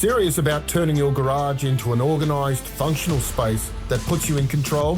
Serious about turning your garage into an organised, functional space that puts you in control?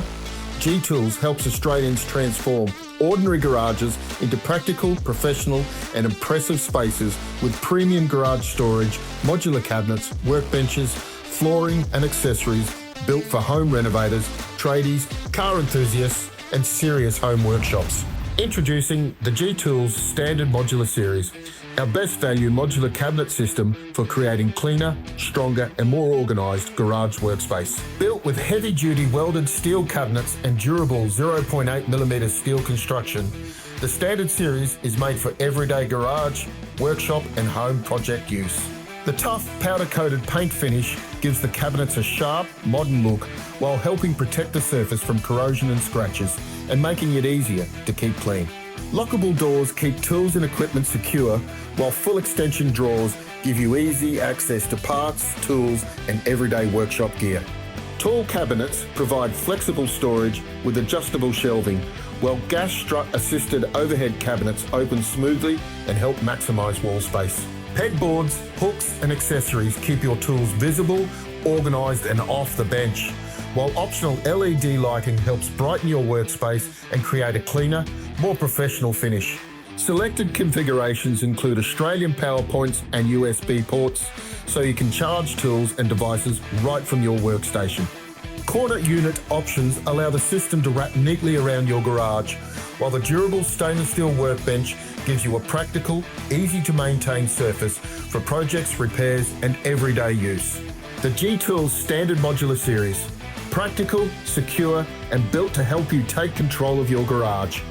GTools helps Australians transform ordinary garages into practical, professional and impressive spaces with premium garage storage, modular cabinets, workbenches, flooring and accessories built for home renovators, tradies, car enthusiasts and serious home workshops. Introducing the GTools Standard Modular Series, our best value modular cabinet system for creating cleaner, stronger and more organised garage workspace. Built with heavy-duty welded steel cabinets and durable 0.8mm steel construction, the Standard Series is made for everyday garage, workshop and home project use. The tough powder-coated paint finish gives the cabinets a sharp, modern look while helping protect the surface from corrosion and scratches and making it easier to keep clean. Lockable doors keep tools and equipment secure, while full extension drawers give you easy access to parts, tools and everyday workshop gear. Tall cabinets provide flexible storage with adjustable shelving, while gas strut-assisted overhead cabinets open smoothly and help maximise wall space. Pegboards, hooks and accessories keep your tools visible, organised and off the bench, while optional LED lighting helps brighten your workspace and create a cleaner, more professional finish. Selected configurations include Australian power points and USB ports, so you can charge tools and devices right from your workstation. Corner unit options allow the system to wrap neatly around your garage, while the durable stainless steel workbench gives you a practical, easy to maintain surface for projects, repairs and everyday use. The GTools Standard Modular Series, practical, secure and built to help you take control of your garage.